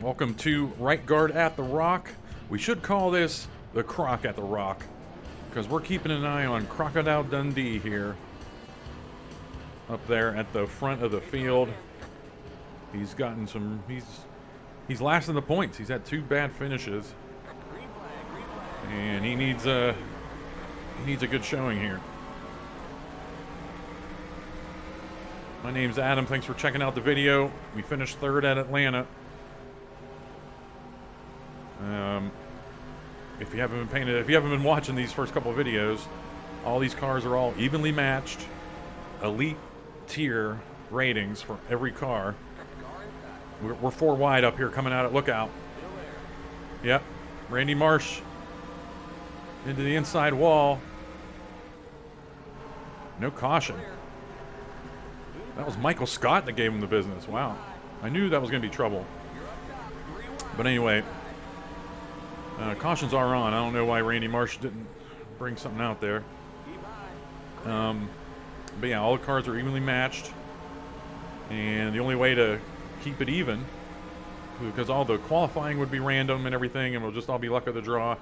Welcome to Right Guard at the Rock. We should call this the Croc at the Rock, because we're keeping an eye on Crocodile Dundee here. Up there at the front of the field. He's gotten some, he's last in the points. He's had 2 bad finishes. And he needs a good showing here. My name's Adam. Thanks for checking out the video. We finished 3rd at Atlanta. If you haven't been watching these first couple of videos, all these cars are all evenly matched, elite tier ratings for every car. We're 4 wide up here coming out at lookout. Yep, Randy Marsh into the inside wall. No caution. That was Michael Scott that gave him the business. Wow, I knew that was going to be trouble. But anyway. Cautions are on. I don't know why Randy Marsh didn't bring something out there. But yeah, all the cars are evenly matched. And the only way to keep it even, because all the qualifying would be random and everything, and we'll just all be luck of the draw,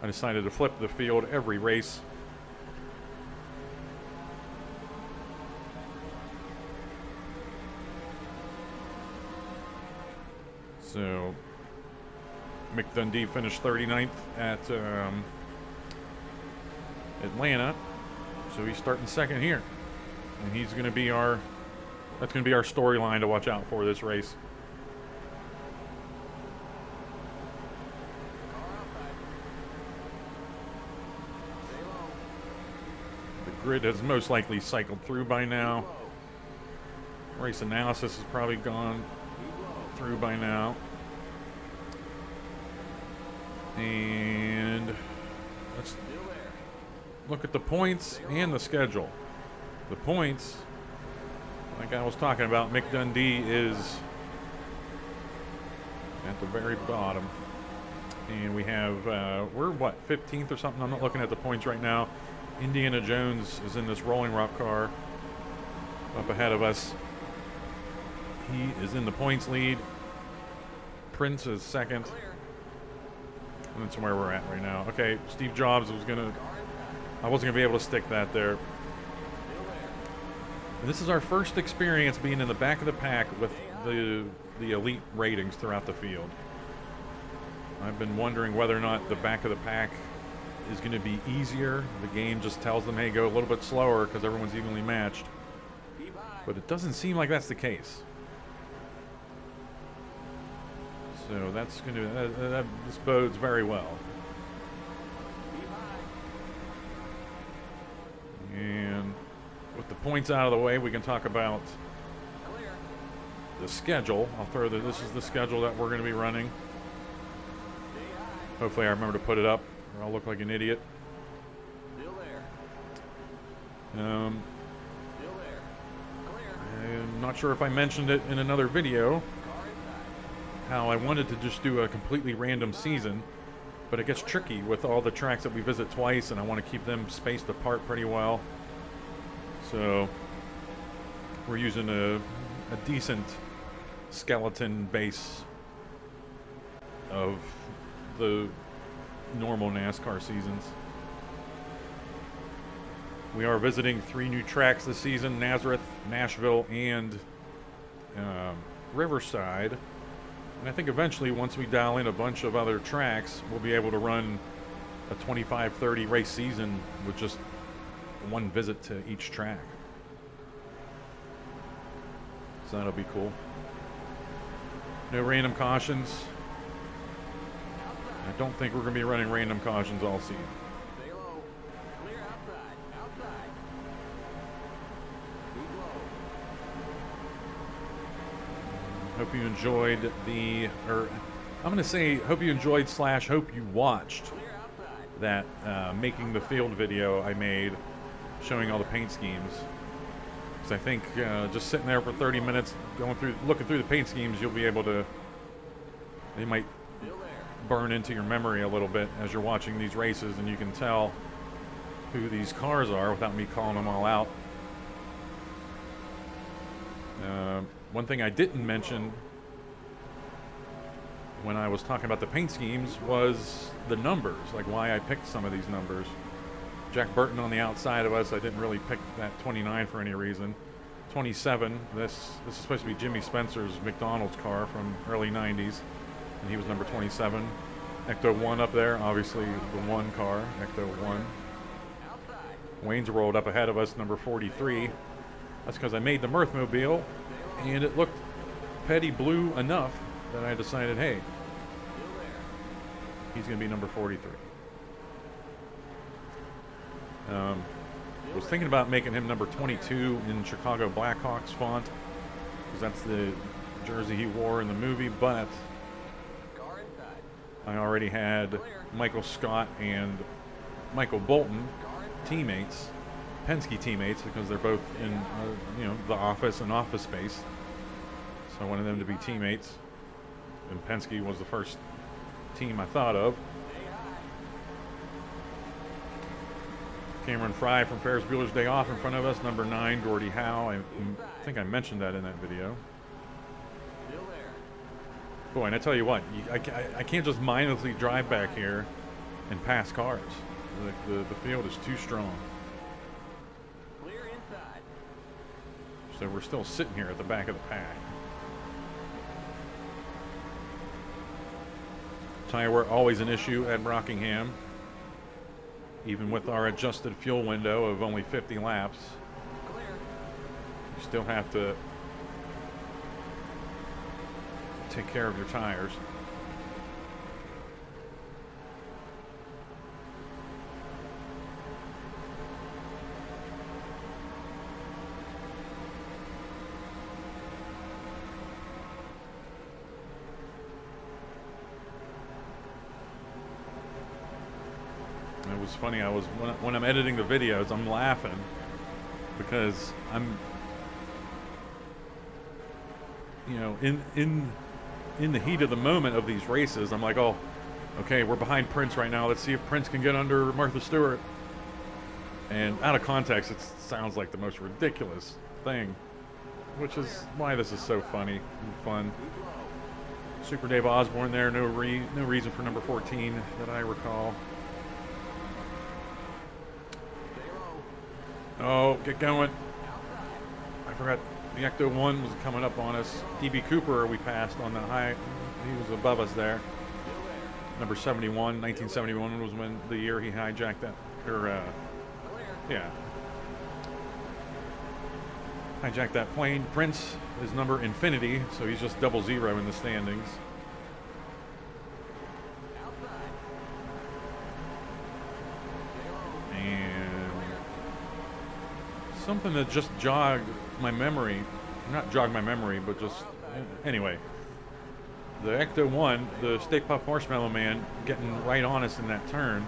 I decided to flip the field every race. So Mick Dundee finished 39th at Atlanta, so he's starting 2nd here, and he's going to be our storyline to watch out for this race. The grid has most likely cycled through by now. Race analysis has probably gone through by now. And let's look at the points and the schedule. The points, like I was talking about, Mick Dundee is at the very bottom. And we have, we're what, 15th or something? I'm not looking at the points right now. Indiana Jones is in this Rolling Rock car up ahead of us. He is in the points lead. Prince is 2nd. And that's where we're at right now. Okay, Steve Jobs I wasn't gonna be able to stick that there. And this is our first experience being in the back of the pack with the elite ratings throughout the field. I've been wondering whether or not the back of the pack is going to be easier. The game just tells them, hey, go a little bit slower because everyone's evenly matched. But it doesn't seem like that's the case. So that's going to, this bodes very well. And with the points out of the way, we can talk about the schedule. I'll throw this is the schedule that we're going to be running. Hopefully I remember to put it up, or I'll look like an idiot. I'm not sure if I mentioned it in another video, how I wanted to just do a completely random season, but it gets tricky with all the tracks that we visit twice, and I want to keep them spaced apart pretty well. So we're using a decent skeleton base of the normal NASCAR seasons. We are visiting 3 new tracks this season: Nazareth, Nashville, and Riverside. And I think eventually, once we dial in a bunch of other tracks, we'll be able to run a 25-30 race season with just one visit to each track. So that'll be cool. No random cautions. I don't think we're going to be running random cautions all season. Hope you enjoyed hope you enjoyed / hope you watched that making the field video I made showing all the paint schemes. Because I think just sitting there for 30 minutes looking through the paint schemes, you'll be able to, they might burn into your memory a little bit as you're watching these races, and you can tell who these cars are without me calling them all out. One thing I didn't mention when I was talking about the paint schemes was the numbers, like why I picked some of these numbers. Jack Burton on the outside of us, I didn't really pick that 29 for any reason. 27, this is supposed to be Jimmy Spencer's McDonald's car from early 90s, and he was number 27. Ecto 1 up there, obviously the 1 car, Ecto 1. Wayne's rolled up ahead of us, number 43. That's because I made the Mirthmobile, and it looked petty blue enough that I decided, hey, he's going to be number 43. Was thinking about making him number 22 in Chicago Blackhawks font, because that's the jersey he wore in the movie, but I already had Michael Scott and Michael Bolton teammates, Penske teammates, because they're both in the office and Office Space. So I wanted them to be teammates, and Penske was the first team I thought of. Cameron Fry from Ferris Bueller's Day Off in front of us, number 9, Gordie Howe. I think I mentioned that in that video. Boy, and I tell you what, I can't just mindlessly drive back here and pass cars. The field is too strong. So we're still sitting here at the back of the pack. Tire wear always an issue at Rockingham, even with our adjusted fuel window of only 50 laps. You still have to take care of your tires. It was funny, when I'm editing the videos, I'm laughing because I'm in the heat of the moment of these races. I'm like, oh, okay, we're behind Prince right now. Let's see if Prince can get under Martha Stewart. And out of context, it sounds like the most ridiculous thing, which is why this is so funny and fun. Super Dave Osborne there, no reason for number 14 that I recall. Oh, get going. I forgot the Ecto 1 was coming up on us. DB Cooper we passed on the high. He was above us there. Number 71, 1971 was when the year he hijacked that. Hijacked that plane. Prince is number infinity, so he's just 00 in the standings. Something that just jogged my memory, not jogged my memory, but just, anyway. The Ecto 1, the Stay Puft Marshmallow Man, getting right on us in that turn.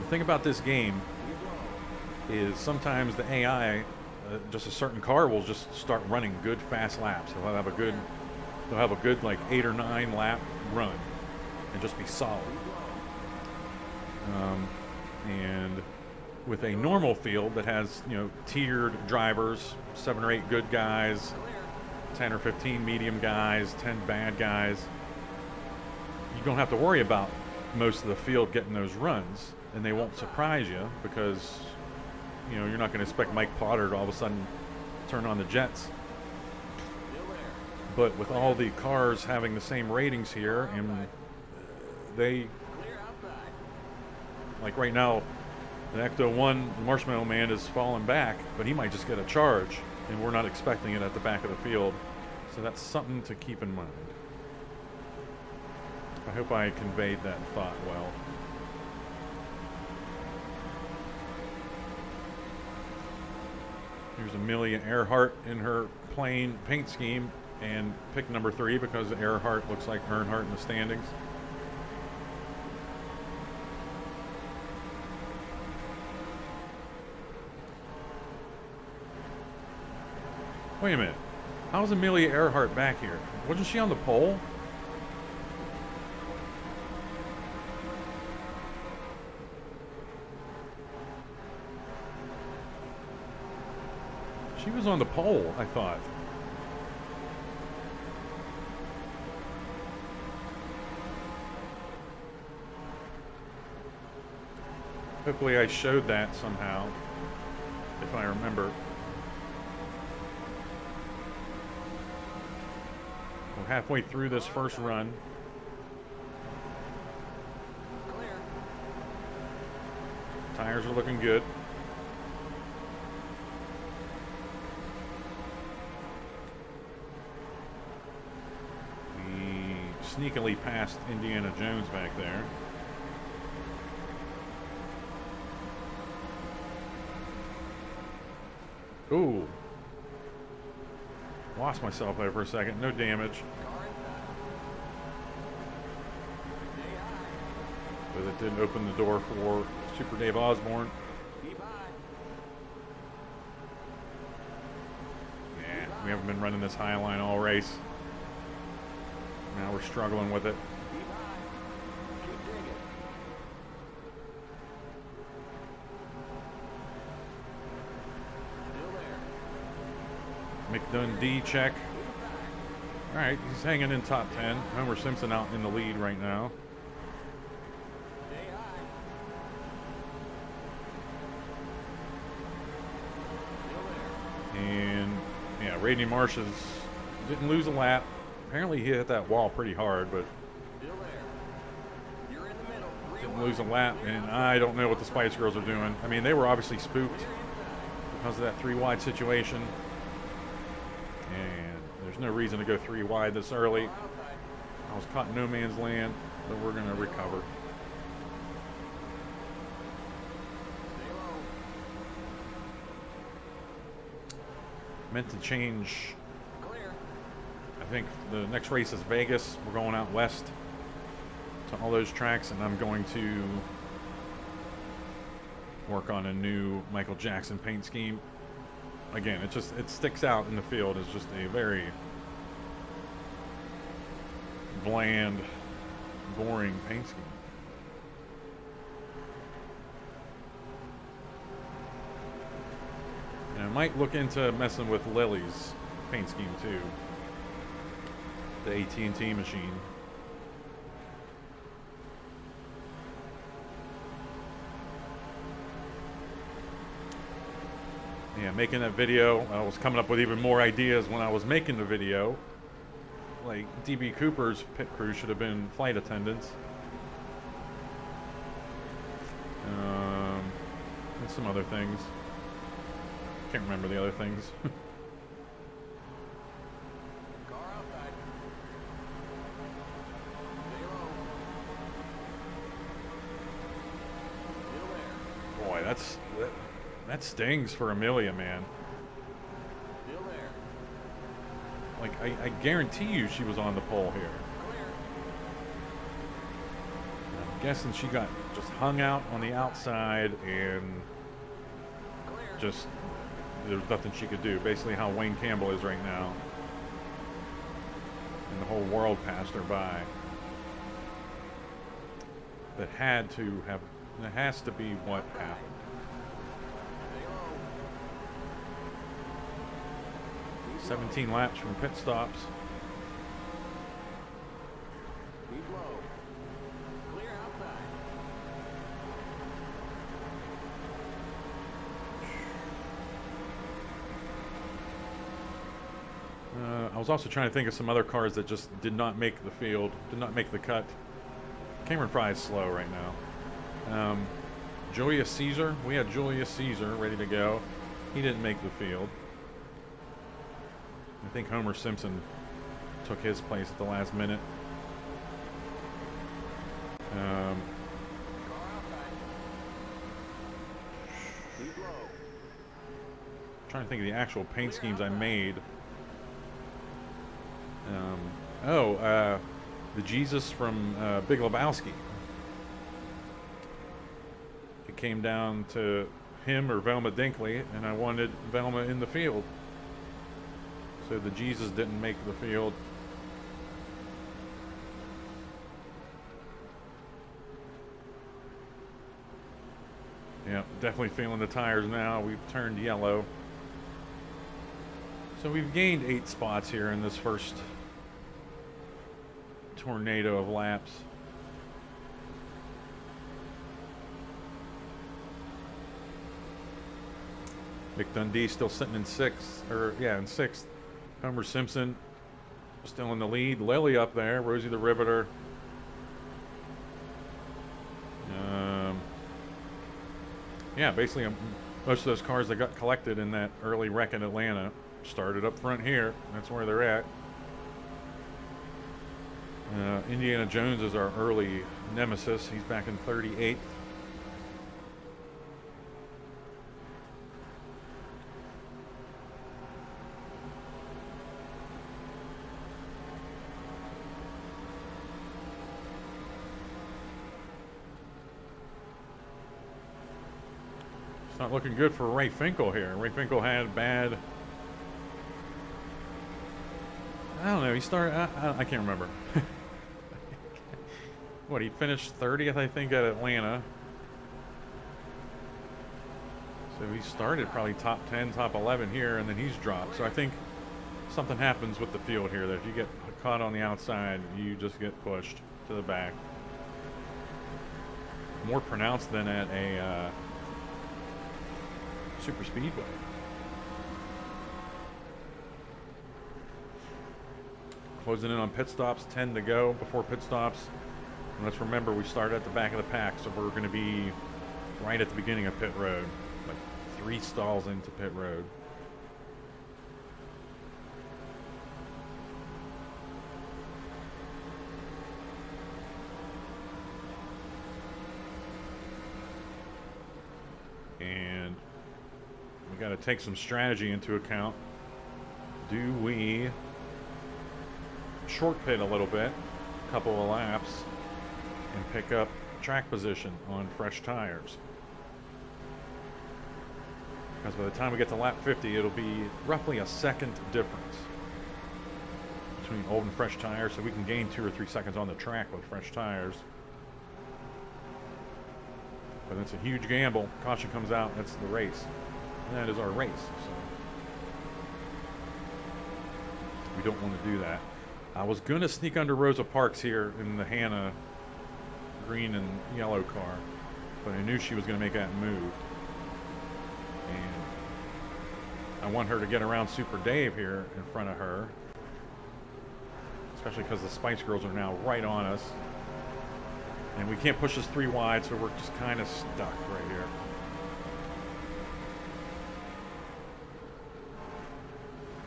The thing about this game is sometimes the AI, just a certain car will just start running good fast laps. They'll have a good like 8 or 9 lap run and just be solid. And with a normal field that has, tiered drivers, 7 or 8 good guys, 10 or 15 medium guys, 10 bad guys, you don't have to worry about most of the field getting those runs, and they won't surprise you because, you're not going to expect Mike Potter to all of a sudden turn on the jets. But with all the cars having the same ratings here, and they, like right now, the Ecto 1 Marshmallow Man is falling back, but he might just get a charge, and we're not expecting it at the back of the field. So that's something to keep in mind. I hope I conveyed that thought well. Here's Amelia Earhart in her plain paint scheme, and pick number 3 because Earhart looks like Earnhardt in the standings. Wait a minute. How's Amelia Earhart back here? Wasn't she on the pole? She was on the pole, I thought. Hopefully I showed that somehow, if I remember. We're halfway through this first run. Tires are looking good. We sneakily passed Indiana Jones back there. Ooh. Lost myself there for a second. No damage. But it didn't open the door for Super Dave Osborne. Yeah, we haven't been running this high line all race. Now we're struggling with it. McDundee check. All right, he's hanging in top 10. Homer Simpson out in the lead right now. And yeah, Radney Marsh's didn't lose a lap. Apparently he hit that wall pretty hard, but didn't lose a lap. And I don't know what the Spice Girls are doing. I mean, they were obviously spooked because of that 3 wide situation. And there's no reason to go 3 wide this early. I was caught in no man's land, but we're going to recover. Meant to change. I think the next race is Vegas. We're going out west to all those tracks, and I'm going to work on a new Michael Jackson paint scheme. Again, it sticks out in the field as just a very bland, boring paint scheme. And I might look into messing with Lily's paint scheme too. The AT&T machine. Yeah, making that video, I was coming up with even more ideas when I was making the video. Like, DB Cooper's pit crew should have been flight attendants. And some other things. Can't remember the other things. Boy, that stings for Amelia, man. Like, I guarantee you she was on the pole here. I'm guessing she got just hung out on the outside and just there's nothing she could do. Basically how Wayne Campbell is right now. And the whole world passed her by. That has to be what happened. – 17 laps from pit stops. I was also trying to think of some other cars that just did not make the field, did not make the cut. Cameron Fry is slow right now. Julius Caesar, we had Julius Caesar ready to go. He didn't make the field. I think Homer Simpson took his place at the last minute. Trying to think of the actual paint schemes I made. The Jesus from Big Lebowski. It came down to him or Velma Dinkley, and I wanted Velma in the field. So the Jesus didn't make the field. Yeah, definitely feeling the tires now. We've turned yellow. So we've gained 8 spots here in this first tornado of laps. Mick Dundee still sitting in sixth, or yeah, in sixth. Homer Simpson still in the lead. Lily up there. Rosie the Riveter. Yeah, basically most of those cars that got collected in that early wreck in Atlanta started up front here. That's where they're at. Indiana Jones is our early nemesis. He's back in 38th. Not looking good for Ray Finkel here. Ray Finkel had bad. I don't know. He started. I can't remember. What, he finished 30th, I think, at Atlanta. So he started probably top 10, top 11 here, and then he's dropped. So I think something happens with the field here that if you get caught on the outside, you just get pushed to the back. More pronounced than at a super speedway. Closing in on pit stops, 10 to go before pit stops. And let's remember we started at the back of the pack, so we're going to be right at the beginning of pit road, like 3 stalls into pit road. And we got to take some strategy into account. Do we short pit a little bit, a couple of laps, and pick up track position on fresh tires? Because by the time we get to lap 50, it'll be roughly a second difference between old and fresh tires, so we can gain 2 or 3 seconds on the track with fresh tires. But it's a huge gamble. Caution comes out, that's the race. And that is our race. So we don't want to do that. I was going to sneak under Rosa Parks here in the Hannah green and yellow car, but I knew she was going to make that move. And I want her to get around Super Dave here in front of her, especially because the Spice Girls are now right on us. And we can't push this 3 wide, so we're just kind of stuck right here.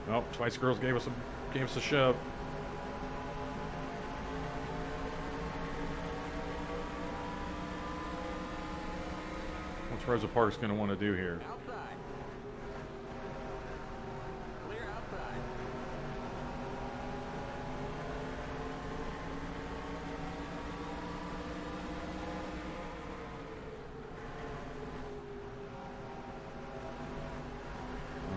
Oh, Spice Girls gave us a shove. What's Rosa Parks going to want to do here? Outside. Clear outside.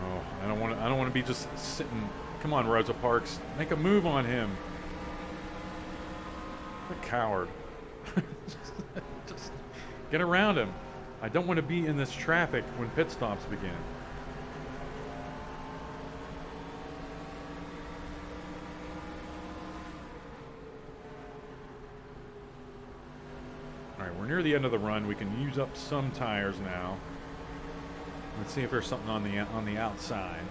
Oh, I don't want to be just sitting. Come on, Rosa Parks, make a move on him. What a coward. Just get around him. I don't want to be in this traffic when pit stops begin. Alright, we're near the end of the run. We can use up some tires now. Let's see if there's something on the outside.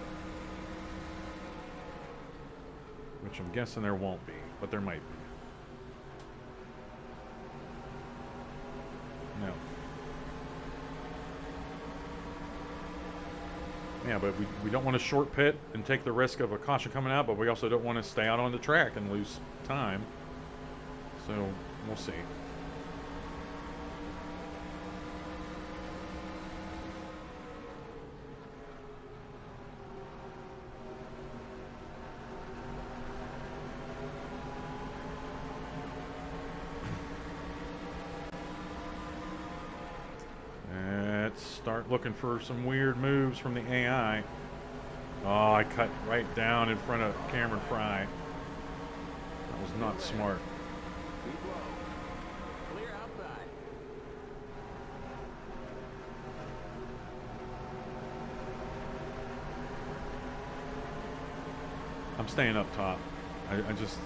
Which I'm guessing there won't be, but there might be. No. Yeah, but we don't want to short pit and take the risk of a caution coming out, but we also don't want to stay out on the track and lose time. So, we'll see. Start looking for some weird moves from the AI. Oh, I cut right down in front of Cameron Fry. That was not smart. Clear outside. I'm staying up top. I just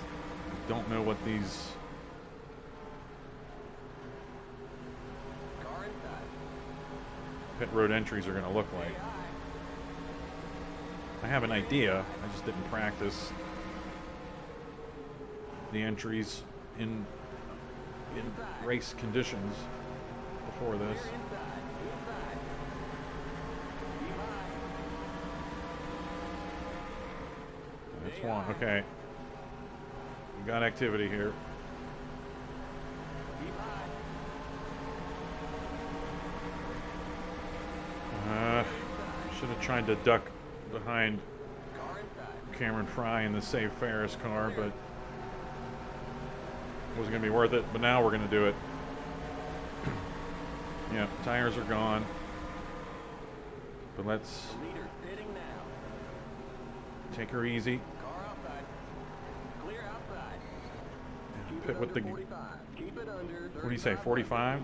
don't know what these... pit road entries are going to look like. I have an idea. I just didn't practice the entries in race conditions before this. That's one. Okay. We got activity here. Should have tried to duck behind Cameron Fry in the Save Ferris car, but it wasn't going to be worth it. But now we're going to do it. Yeah, tires are gone. But let's take her easy. And pit with the... What do you say, 45?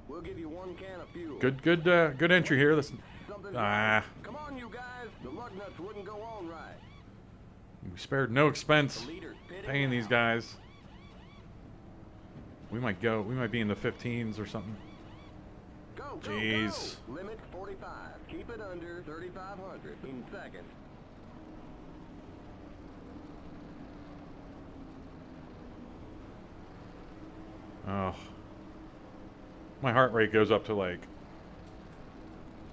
We'll give you 1 can of fuel. Good entry here. Come on, you guys. The lug nuts wouldn't go on right. We spared no expense paying these guys. We might be in the 15s or something. Go, jeez. Go. Limit 45. Keep it under 3,500 in seconds. Oh. My heart rate goes up to like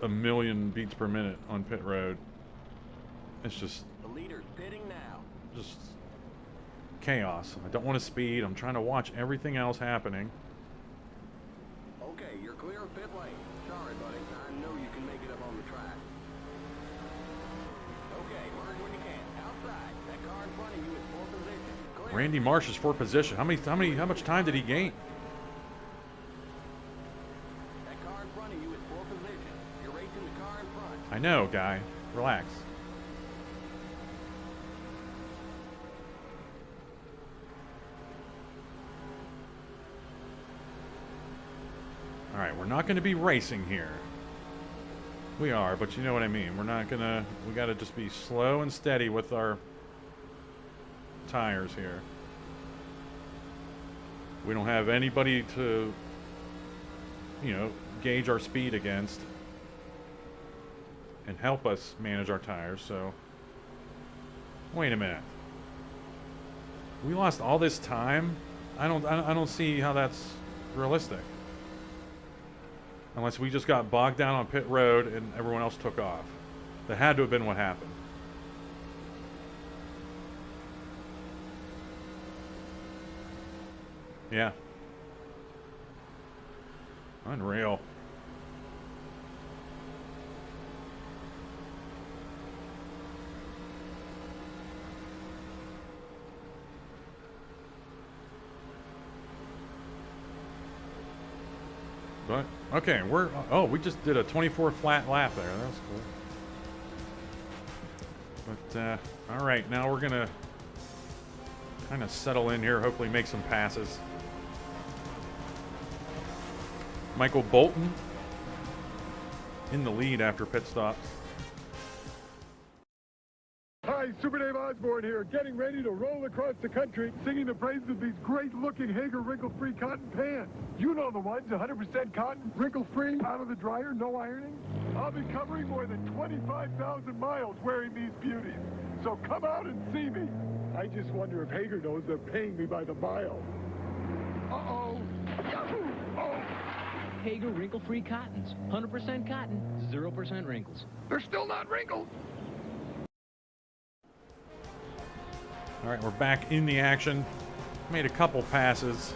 1,000,000 beats per minute on pit road. It's just... The leader's pitting now. Just chaos. I don't want to speed. I'm trying to watch everything else happening. Okay, you're clear of pit lane. Sorry, buddy. I know you can make it up on the track. Okay, merge when you can. Outside. That car in front of you is 4th position. Clear. Randy Marsh is 4th position. How much time did he gain? That car in front of you is 4th position. You're racing the car in front. I know, guy. Relax. Alright, we're not going to be racing here. We are, but you know what I mean. We're not going to... We got to just be slow and steady with our tires here. We don't have anybody to, you know, gauge our speed against and help us manage our tires, so... Wait a minute. We lost all this time? I don't see how that's realistic. Unless we just got bogged down on pit road and everyone else took off. That had to have been what happened. Yeah. Unreal. But, okay, we just did a 24 flat lap there. That was cool. But, alright, now we're gonna kind of settle in here, hopefully make some passes. Michael Bolton in the lead after pit stops. Hi, Super Dave Osborne here, getting ready to roll across the country, singing the praises of these great-looking Hager wrinkle-free cotton pants. You know the ones, 100% cotton, wrinkle-free, out of the dryer, no ironing. I'll be covering more than 25,000 miles wearing these beauties, so come out and see me. I just wonder if Hager knows they're paying me by the mile. Uh-oh. Yahoo! Oh, Hager wrinkle-free cottons. 100% cotton, 0% wrinkles. they're still not wrinkled. All right, we're back in the action. Made a couple passes.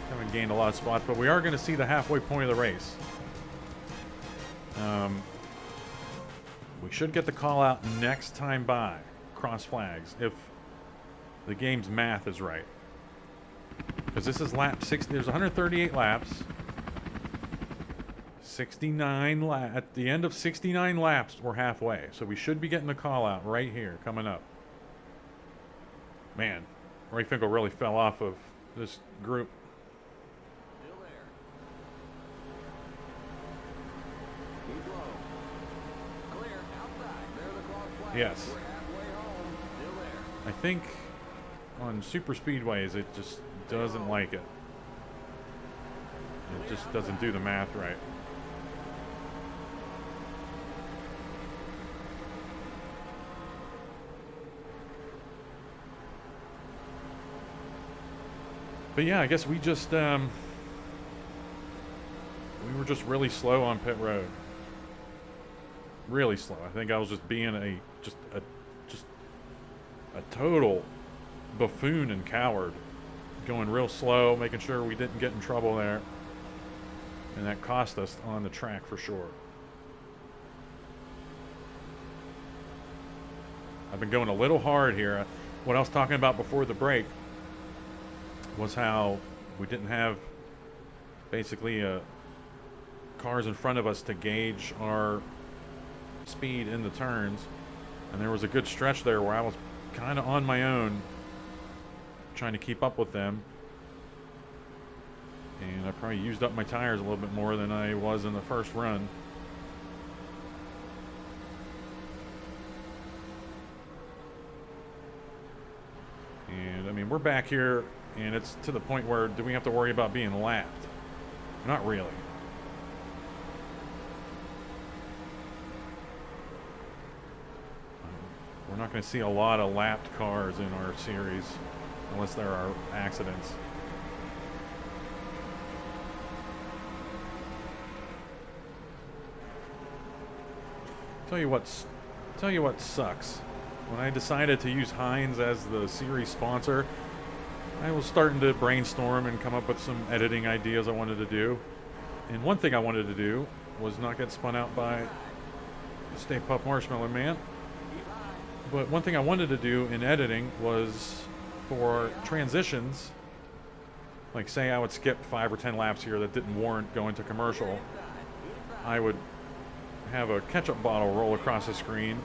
Haven't gained a lot of spots, but we are going to see the halfway point of the race. We should get the call out next time by. Cross flags, if the game's math is right. Because this is lap 60. There's 138 laps. 69 at the end of 69 laps, we're halfway. So we should be getting the call out right here, coming up. Man, Ray Finkel really fell off of this group. Still there. Keep low. Clear. Outside. There's the cross flag. Yes. We're halfway home. Still there. I think on super speedways it just doesn't like it. It just doesn't do the math right. But yeah, I guess we just we were just really slow on pit road. Really slow. I think I was just being a total buffoon and coward, going real slow, making sure we didn't get in trouble there, and that cost us on the track for sure. I've been going a little hard here. What I was talking about before the break was how we didn't have basically cars in front of us to gauge our speed in the turns, and there was a good stretch there where I was kind of on my own trying to keep up with them, and I probably used up my tires a little bit more than I was in the first run. And I mean, we're back here and it's to the point where do we have to worry about being lapped? Not really. We're not going to see a lot of lapped cars in our series unless there are accidents. Tell you what sucks. When I decided to use Heinz as the series sponsor, I was starting to brainstorm and come up with some editing ideas I wanted to do. And one thing I wanted to do was not get spun out by Stay Puft Marshmallow Man. But one thing I wanted to do in editing was for transitions, like say I would skip 5 or 10 laps here that didn't warrant going to commercial, I would have a ketchup bottle roll across the screen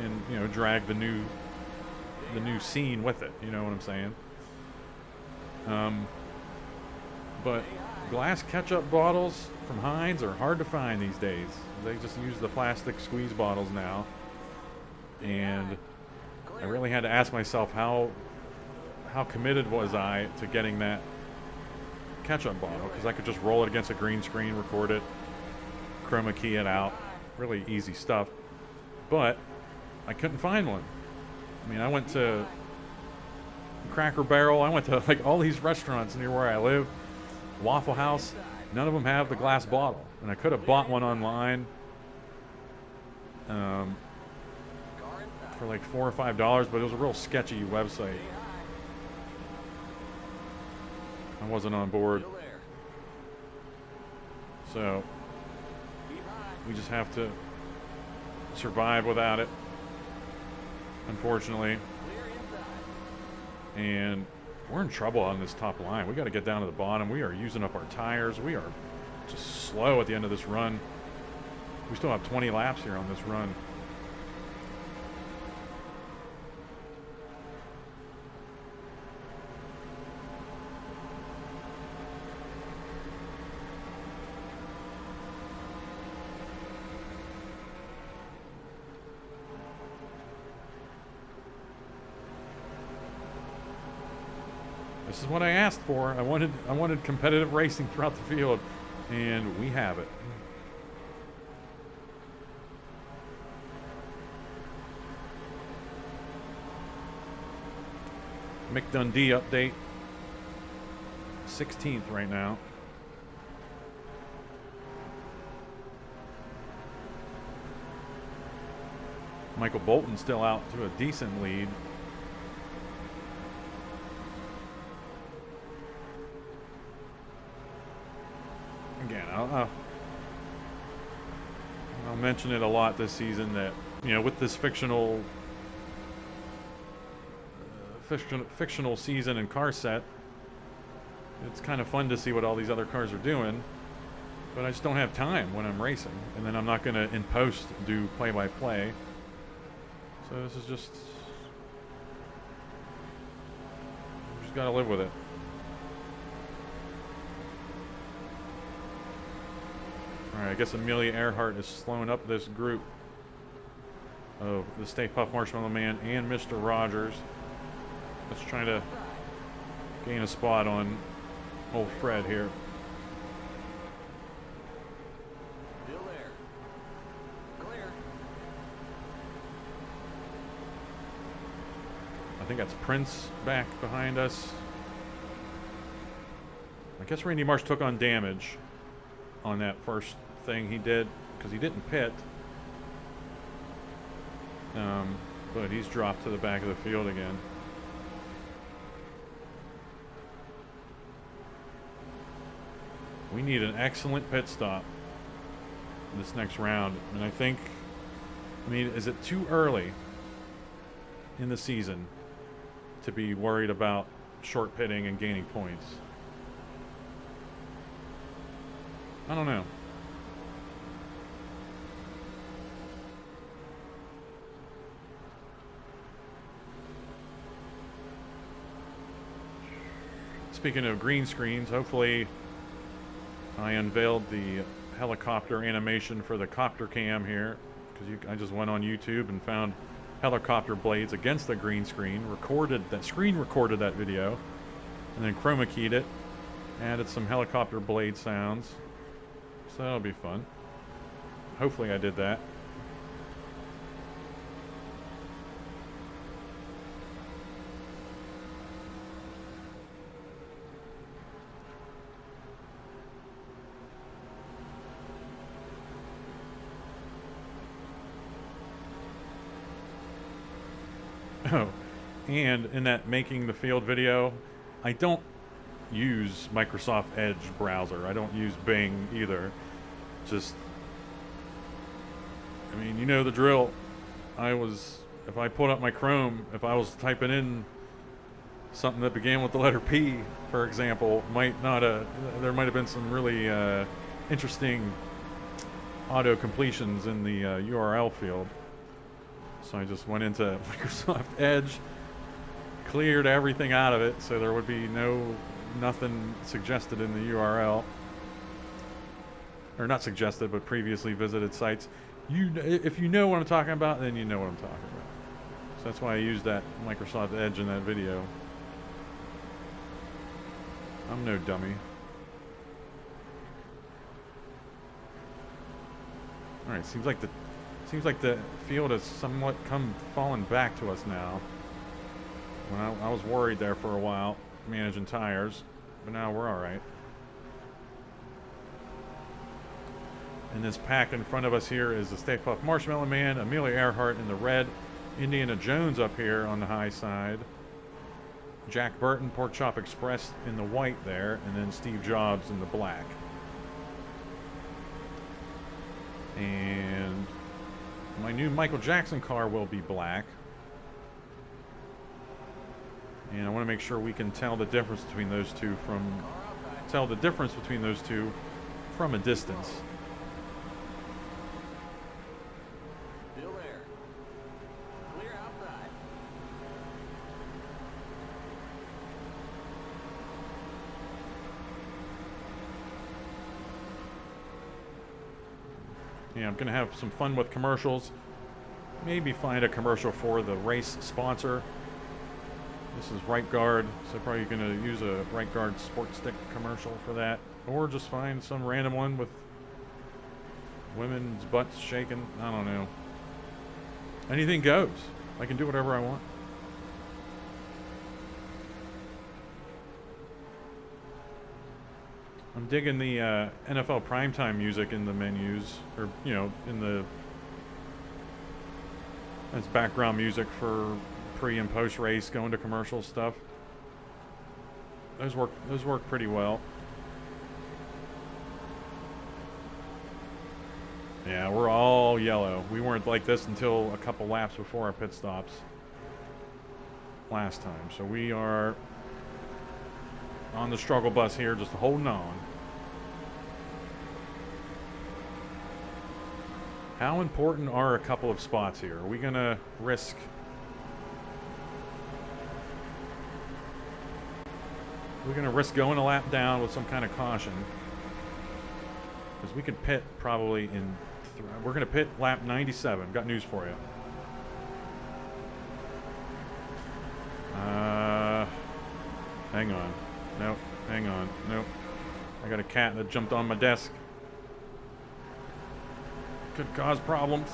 and, you know, drag the new scene with it. You know what I'm saying? But glass ketchup bottles from Heinz are hard to find these days. They just use the plastic squeeze bottles now. And I really had to ask myself how committed was I to getting that ketchup bottle, because I could just roll it against a green screen, record it, chroma key it out, really easy stuff. But I couldn't find one. I mean, I went to Cracker Barrel, I went to like all these restaurants near where I live, Waffle House, none of them have the glass bottle. And I could have bought one online for like $4 or $5, but it was a real sketchy website. I wasn't on board. So we just have to survive without it, unfortunately. And we're in trouble on this top line. We got to get down to the bottom. We are using up our tires. We are just slow at the end of this run. We still have 20 laps here on this run. This is what I asked for. I wanted competitive racing throughout the field, and we have it. Mick Dundee update. 16th right now. Michael Bolton still out to a decent lead. Again, I'll mention it a lot this season that, you know, with this fictional season and car set, it's kind of fun to see what all these other cars are doing, but I just don't have time when I'm racing, and then I'm not going to in post do play-by-play. So this is just got to live with it. Alright, I guess Amelia Earhart is slowing up this group of the Stay Puft Marshmallow Man and Mr. Rogers. Let's try to gain a spot on old Fred here. think that's Prince back behind us. I guess Randy Marsh took on damage on that first thing he did because he didn't pit. But he's dropped to the back of the field again. We need an excellent pit stop this next round. And I mean, is it too early in the season to be worried about short pitting and gaining points? I don't know. Speaking of green screens, hopefully I unveiled the helicopter animation for the copter cam here, because I just went on YouTube and found helicopter blades against the green screen, recorded that video, and then chroma keyed it, added some helicopter blade sounds. So that'll be fun. Hopefully I did that. Oh, and in that making the field video, I don't use Microsoft Edge browser. I don't use Bing either. Just, I mean, you know the drill. If I pulled up my Chrome, if I was typing in something that began with the letter P, for example, there might have been some really interesting auto completions in the URL field. So I just went into Microsoft Edge, cleared everything out of it, so there would be nothing suggested in the URL. Or not suggested, but previously visited sites. If you know what I'm talking about, then you know what I'm talking about. So that's why I used that Microsoft Edge in that video. I'm no dummy. Alright, seems like the field has somewhat fallen back to us now. When I was worried there for a while, managing tires, but now we're alright. And this pack in front of us here is the Stay Puft Marshmallow Man, Amelia Earhart in the red, Indiana Jones up here on the high side, Jack Burton, Pork Chop Express in the white there, and then Steve Jobs in the black. And my new Michael Jackson car will be black. And I want to make sure we can tell the difference between those two from a distance. Still there. Clear outside. Yeah, I'm going to have some fun with commercials. Maybe find a commercial for the race sponsor. This is Right Guard, so probably going to use a Right Guard sports stick commercial for that. Or just find some random one with women's butts shaking. I don't know. Anything goes. I can do whatever I want. I'm digging the NFL primetime music in the menus, or, you know, that's background music for pre and post race, going to commercial stuff. Those work pretty well. Yeah, we're all yellow. We weren't like this until a couple laps before our pit stops last time. So we are on the struggle bus here, just holding on. How important are a couple of spots here? Are we going to risk... We're going to risk going a lap down with some kind of caution. Because we could pit probably in... We're going to pit lap 97. Got news for you. Hang on. Nope. Hang on. Nope. I got a cat that jumped on my desk. Could cause problems.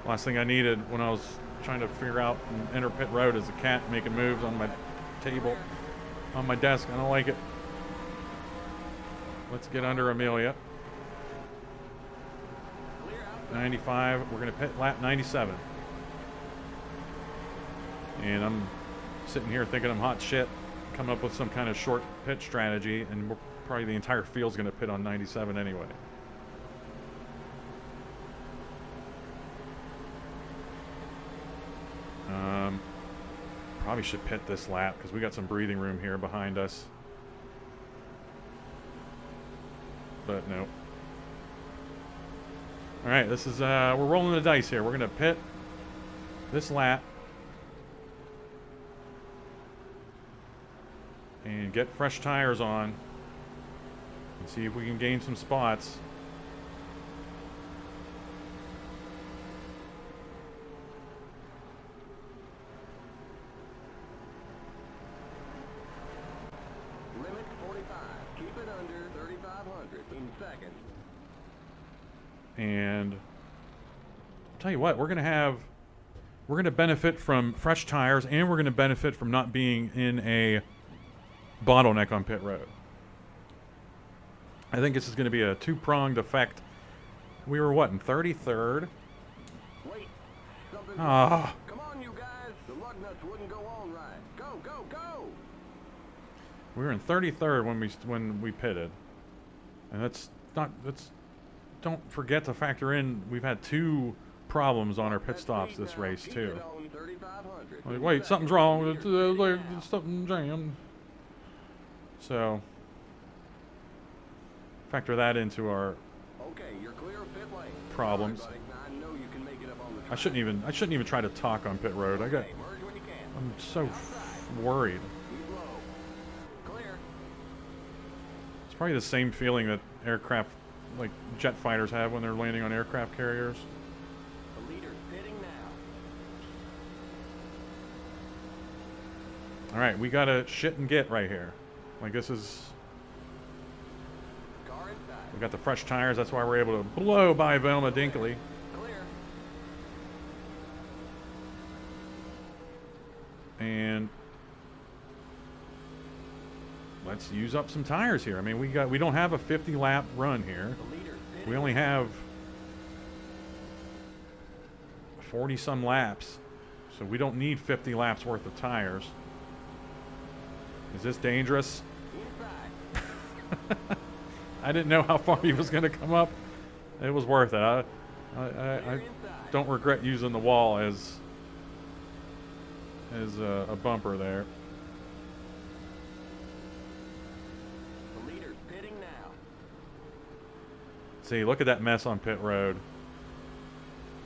Last thing I needed when I was trying to figure out and enter pit road is a cat making moves on my table, on my desk. I don't like it. Let's get under Amelia. 95. We're going to pit lap 97. And I'm sitting here thinking I'm hot shit, coming up with some kind of short pit strategy, and probably the entire field's going to pit on 97 anyway. Probably should pit this lap because we got some breathing room here behind us. But no. All right, this is we're rolling the dice here. We're gonna pit this lap and get fresh tires on and see if we can gain some spots. Limit 45. Keep it under 3,500 in seconds. And I'll tell you what, we're gonna benefit from fresh tires, and we're gonna benefit from not being in a bottleneck on pit road. I think this is gonna be a two-pronged effect. We were what, in 33rd? Wait. Something's Ah. Come on, you guys. The lug nuts wouldn't go on right. Go, go, go. We were in 33rd when we pitted, and that's don't forget to factor in we've had two problems on our pit stops this race too. Like, wait, something's wrong. Like, something jammed. So factor that into our problems. I shouldn't even try to talk on pit road. I'm so worried. It's probably the same feeling that aircraft, like jet fighters, have when they're landing on aircraft carriers. The leader's pitting now. All right, we got to shit and get right here. Like, this is... We got the fresh tires. That's why we're able to blow by Velma Dinkley. Clear. And let's use up some tires here. I mean, we don't have a 50 lap run here. We only have 40 some laps. So we don't need 50 laps worth of tires. Is this dangerous? I didn't know how far he was going to come up. It was worth it. I don't regret using the wall as a bumper there. The leader's pitting now. See, look at that mess on pit road.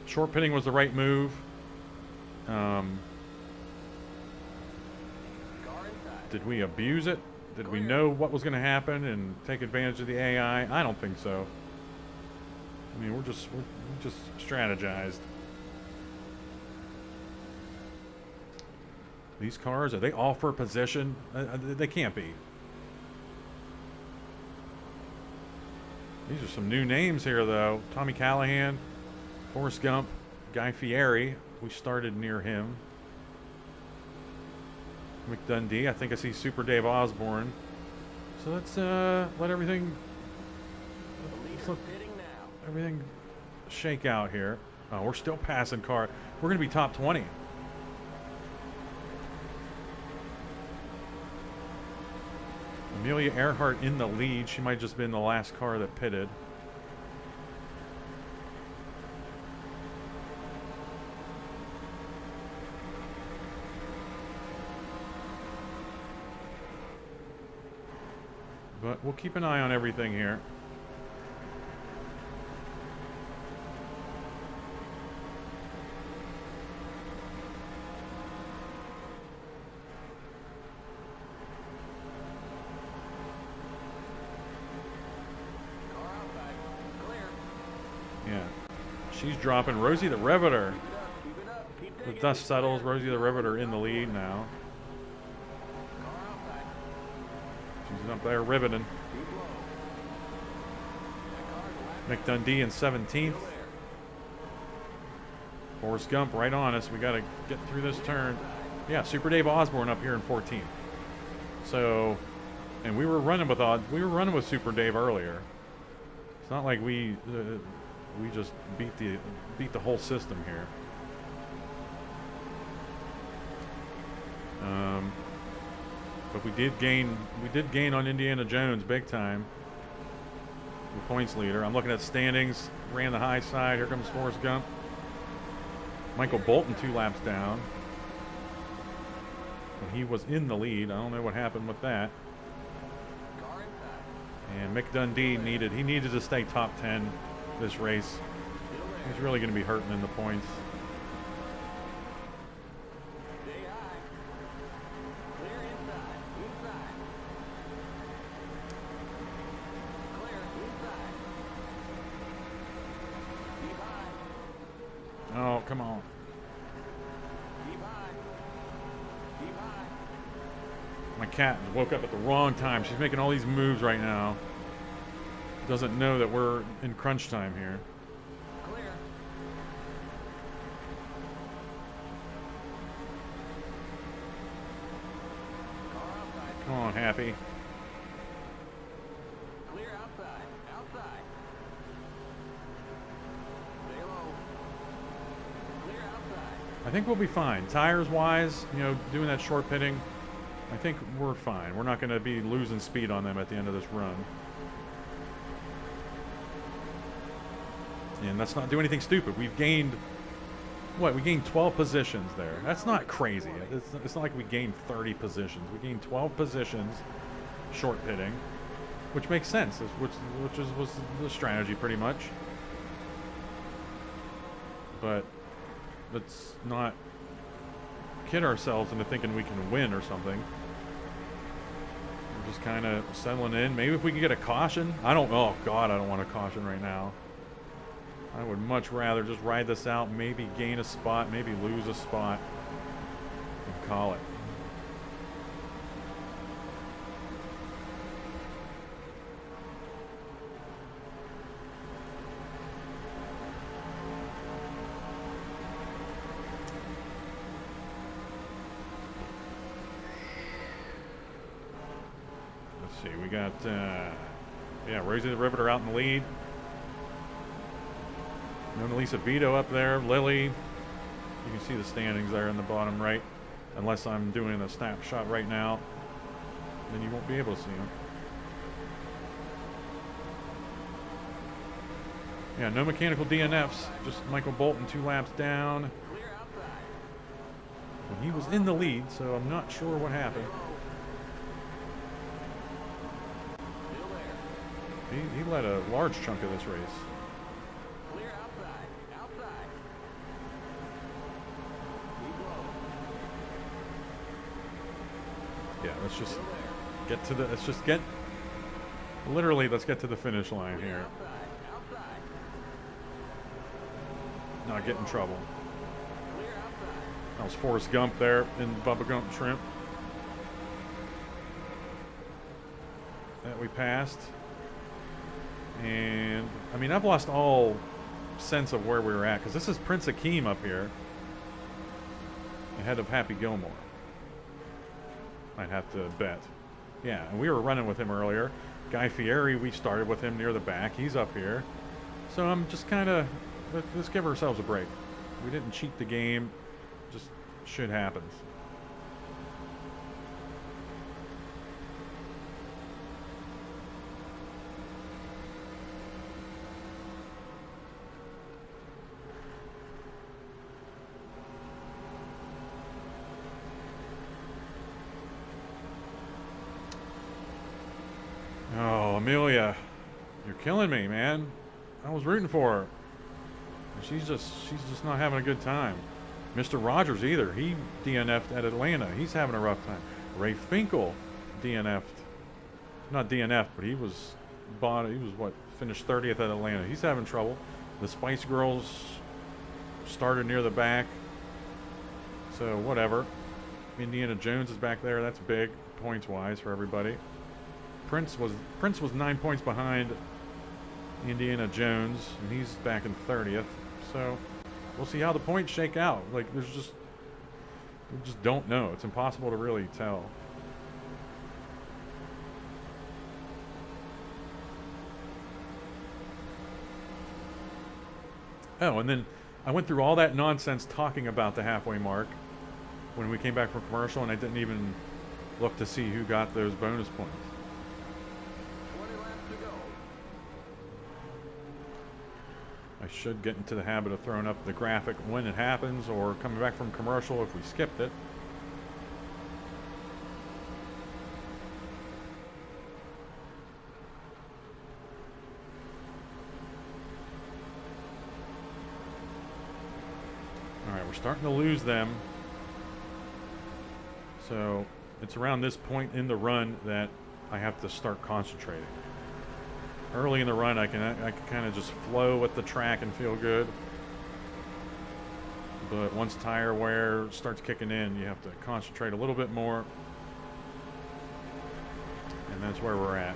Short pitting was the right move. Did we abuse it? Did we know what was going to happen and take advantage of the AI? I don't think so. I mean, we just strategized. These cars, are they all for position? They can't be. These are some new names here, though. Tommy Callahan, Forrest Gump, Guy Fieri. We started near him. McDundee. I think I see Super Dave Osborne. So let's let everything shake out here. Oh, we're still passing car. We're going to be top 20. Amelia Earhart in the lead. She might just been the last car that pitted. But we'll keep an eye on everything here. Yeah. She's dropping Rosie the Riveter. The dust settles. Rosie the Riveter in the lead now. She's up there riveting. McDundee in 17th. Forrest Gump right on us. We got to get through this turn. Yeah, Super Dave Osborne up here in 14th. So, and we were running with Super Dave earlier. It's not like we just beat the whole system here. But we did gain on Indiana Jones big time. The points leader. I'm looking at standings. Ran the high side. Here comes Forrest Gump. Michael Bolton 2 laps down. When he was in the lead. I don't know what happened with that. And Mick Dundee needed to stay top 10 this race. He's really going to be hurting in the points. Oh, come on. My cat woke up at the wrong time. She's making all these moves right now. Doesn't know that we're in crunch time here. Come on, Happy. Clear outside. Outside. Stay low. Clear outside. I think we'll be fine. Tires wise, you know, doing that short pitting, I think we're fine. We're not going to be losing speed on them at the end of this run. And let's not do anything stupid. We've gained, what? We gained 12 positions there. That's not crazy. It's not like we gained 30 positions. We gained 12 positions short pitting, which makes sense, was the strategy pretty much. But let's not kid ourselves into thinking we can win or something. We're just kind of settling in. Maybe if we can get a caution. Oh God, I don't want a caution right now. I would much rather just ride this out, maybe gain a spot, maybe lose a spot, and call it. Let's see, we got, yeah, Rosie the Riveter out in the lead. Mona Lisa Vito up there, Lily. You can see the standings there in the bottom right. Unless I'm doing a snapshot right now, then you won't be able to see them. Yeah, no mechanical DNFs, just Michael Bolton 2 laps down. And he was in the lead, so I'm not sure what happened. He led a large chunk of this race. Yeah, let's just get to the, let's get to the finish line here. Not get in trouble. That was Forrest Gump there in Bubba Gump Shrimp. That we passed. And, I mean, I've lost all sense of where we were at, because this is Prince Akeem up here, ahead of Happy Gilmore. I'd have to bet. Yeah, and we were running with him earlier. Guy Fieri, we started with him near the back. He's up here. So I'm just kind of, let's give ourselves a break. We didn't cheat the game. Just shit happens. Oh, Amelia, you're killing me, man. I was rooting for her. She's just not having a good time. Mr. Rogers either. He DNF'd at Atlanta. He's having a rough time. Ray Finkel DNF'd. Not DNF'd, but he was what, finished 30th at Atlanta. He's having trouble. The Spice Girls started near the back. So whatever. Indiana Jones is back there. That's big points wise for everybody. Prince was 9 points behind Indiana Jones, and he's back in 30th. So we'll see how the points shake out. Like, we just don't know. It's impossible to really tell. Oh, and then I went through all that nonsense talking about the halfway mark when we came back from commercial, and I didn't even look to see who got those bonus points. 20 laps to go. I should get into the habit of throwing up the graphic when it happens, or coming back from commercial if we skipped it. Alright, we're starting to lose them. So it's around this point in the run that I have to start concentrating. Early in the run, I can kind of just flow with the track and feel good. But once tire wear starts kicking in, you have to concentrate a little bit more. And that's where we're at.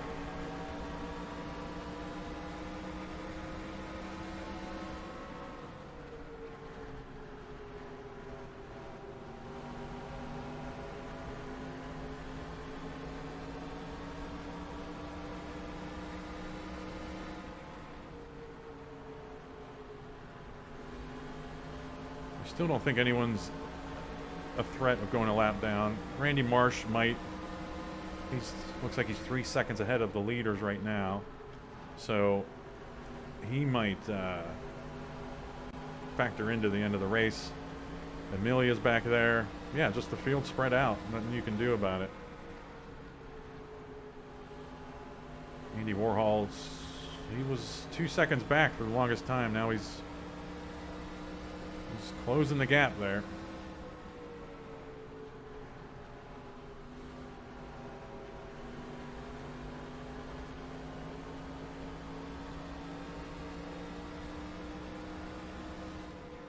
Still don't think anyone's a threat of going a lap down. Randy Marsh might. Looks like he's 3 seconds ahead of the leaders right now. So he might factor into the end of the race. Amelia's back there. Yeah, just the field spread out. Nothing you can do about it. Andy Warhol's. He was 2 seconds back for the longest time. Now he's closing the gap there.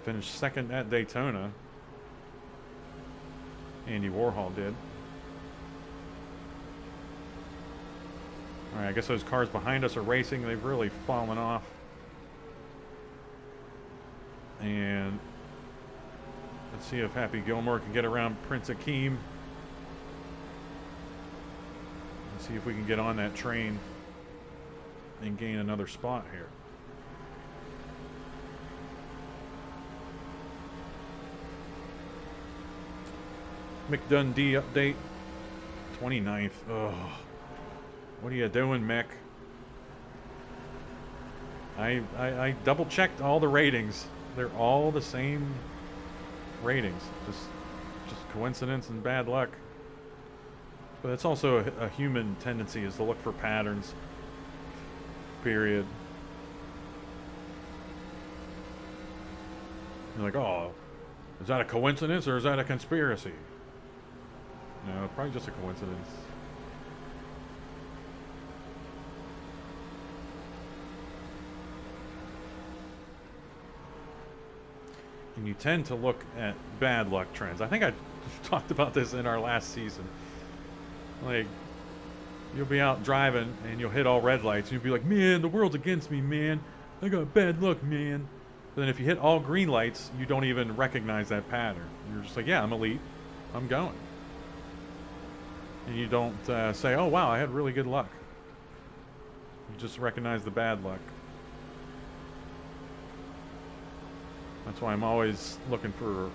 Finished second at Daytona. Andy Warhol did. Alright, I guess those cars behind us are racing. They've really fallen off. And let's see if Happy Gilmore can get around Prince Akeem. Let's see if we can get on that train and gain another spot here. McDundee update. 29th. Ugh. What are you doing, Mick? I double checked all the ratings. They're all the same ratings. Just coincidence and bad luck. But it's also a human tendency is to look for patterns. Period. You're like, oh, is that a coincidence or is that a conspiracy? No, probably just a coincidence. And you tend to look at bad luck trends. I think I talked about this in our last season. Like, you'll be out driving and you'll hit all red lights and you'll be like, man, the world's against me, man. I got bad luck, man. But then if you hit all green lights, you don't even recognize that pattern. You're just like, yeah, I'm elite. I'm going. And you don't say, oh, wow, I had really good luck. You just recognize the bad luck. That's why I'm always looking for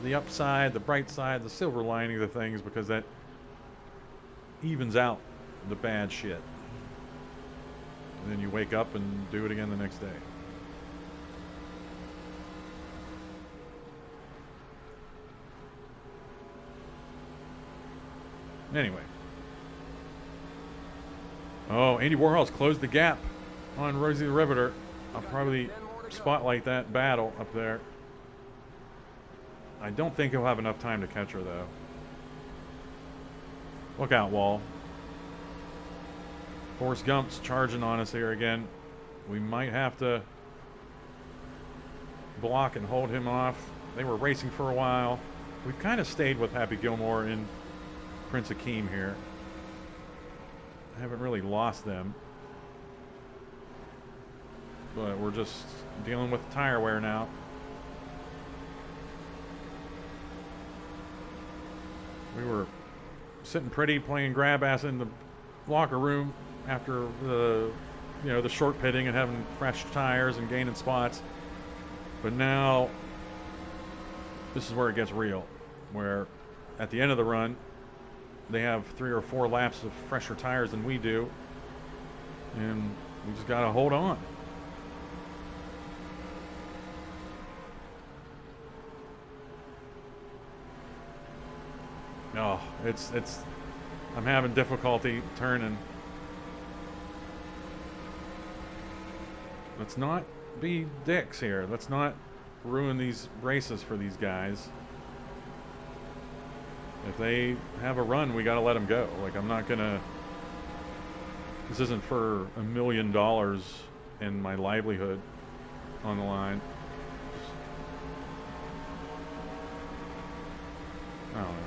the upside, the bright side, the silver lining of the things, because that evens out the bad shit. And then you wake up and do it again the next day. Anyway. Oh, Andy Warhol's closed the gap on Rosie the Riveter. I'll probably spotlight that battle up there. I don't think he'll have enough time to catch her, though. Look out, Wall. Forrest Gump's charging on us here again. We might have to block and hold him off. They were racing for a while. We've kind of stayed with Happy Gilmore and Prince Akeem here. I haven't really lost them. but we're just dealing with tire wear now. We were sitting pretty, playing grab ass in the locker room after the, you know, the short pitting and having fresh tires and gaining spots. But now, this is where it gets real, where at the end of the run, they have 3 or 4 laps of fresher tires than we do, and we just gotta hold on. Oh, it's I'm having difficulty turning. Let's not be dicks here. Let's not ruin these races for these guys. If they have a run, we gotta let them go. Like, I'm not gonna... This isn't for $1 million and my livelihood on the line. I don't know.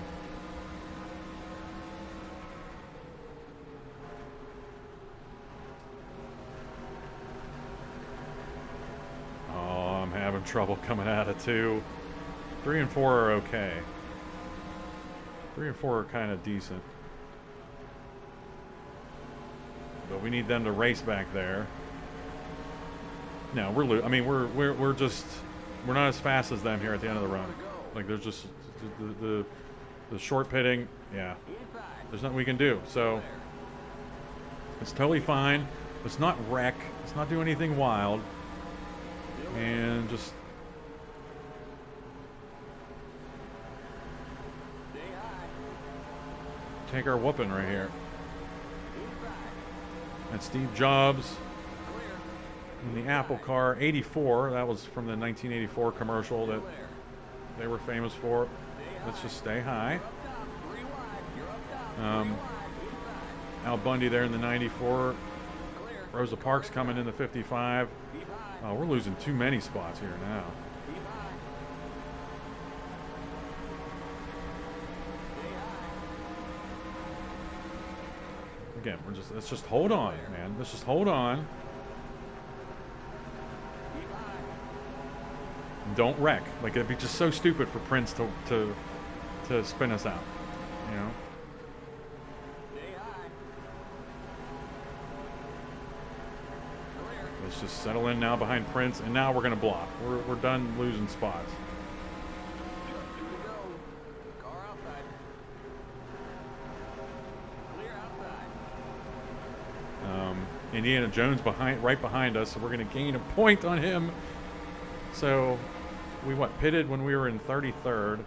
Oh, I'm having trouble coming out of 2. 3 and 4 are okay. 3 and 4 are kind of decent. But we need them to race back there. No, we're not as fast as them here at the end of the run. Like, there's just the short pitting. Yeah, there's nothing we can do. So it's totally fine. Let's not wreck. Let's not do anything wild. And just take our whooping right here. And Steve Jobs in the Apple car, 84. That was from the 1984 commercial that they were famous for. Let's just stay high. Al Bundy there in the 94. Rosa Parks coming in the 55. Oh, we're losing too many spots here now. Again, let's just hold on, man. Let's just hold on. Don't wreck. Like, it'd be just so stupid for Prince to spin us out, you know? Let's just settle in now behind Prince, and now we're gonna block. We're done losing spots. Indiana Jones right behind us, so we're going to gain a point on him. So we pitted when we were in 33rd.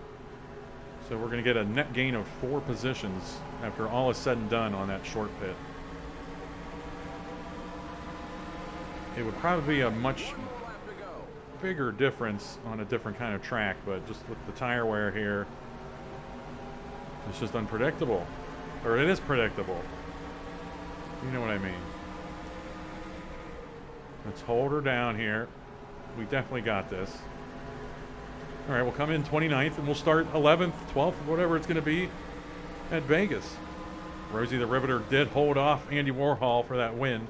So we're going to get a net gain of 4 positions after all is said and done on that short pit. It would probably be a much bigger difference on a different kind of track, but just with the tire wear here, it's just unpredictable. Or it is predictable. You know what I mean. Let's hold her down here. We definitely got this. All right, we'll come in 29th, and we'll start 11th, 12th, whatever it's going to be at Vegas. Rosie the Riveter did hold off Andy Warhol for that win.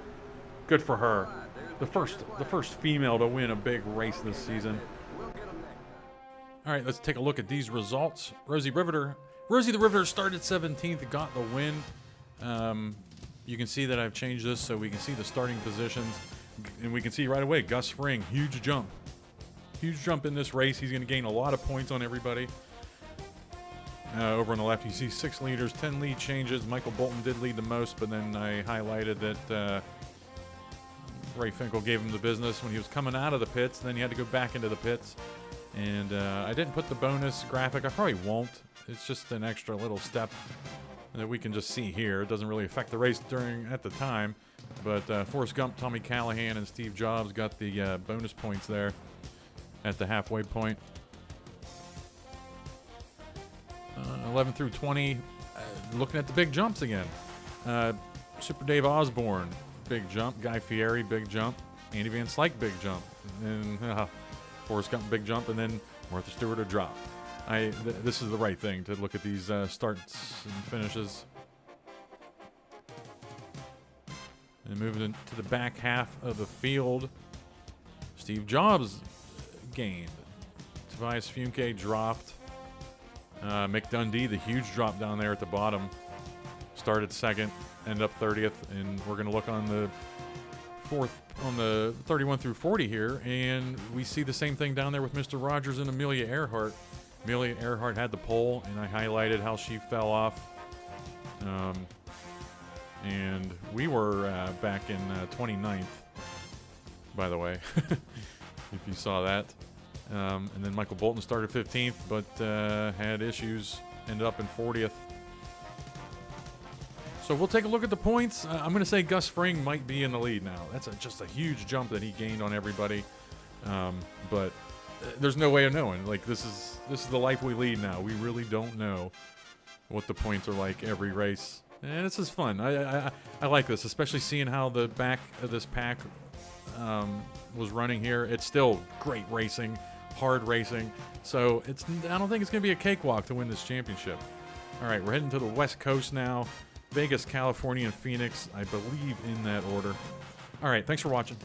Good for her. The first female to win a big race this season. All right, let's take a look at these results. Rosie the Riveter started 17th, got the win. You can see that I've changed this so we can see the starting positions. And we can see right away, Gus Fring, huge jump. Huge jump in this race. He's going to gain a lot of points on everybody. Over on the left, you see 6 leaders, 10 lead changes. Michael Bolton did lead the most, but then I highlighted that Ray Finkel gave him the business when he was coming out of the pits. Then he had to go back into the pits. And I didn't put the bonus graphic. I probably won't. It's just an extra little step that we can just see here. It doesn't really affect the race at the time. But Forrest Gump, Tommy Callahan, and Steve Jobs got the bonus points there at the halfway point. 11 through 20, looking at the big jumps again. Super Dave Osborne, big jump. Guy Fieri, big jump. Andy Van Slyke, big jump. And Forrest Gump, big jump. And then Martha Stewart, a drop. This is the right thing to look at these starts and finishes. And moving into the back half of the field, Steve Jobs gained. Tobias Funke dropped. Mick Dundee, the huge drop down there at the bottom, started second, ended up 30th, and we're going to look on the on the 31 through 40 here, and we see the same thing down there with Mr. Rogers and Amelia Earhart. Amelia Earhart had the pole, and I highlighted how she fell off. And we were back in 29th, by the way, if you saw that. And then Michael Bolton started 15th, but had issues, ended up in 40th. So we'll take a look at the points. I'm going to say Gus Fring might be in the lead now. That's just a huge jump that he gained on everybody. But there's no way of knowing. Like, this is the life we lead now. We really don't know what the points are like every race. And this is fun. I like this, especially seeing how the back of this pack was running here. It's still great racing, hard racing. So I don't think it's going to be a cakewalk to win this championship. All right, we're heading to the West Coast now. Vegas, California, and Phoenix, I believe in that order. All right, thanks for watching.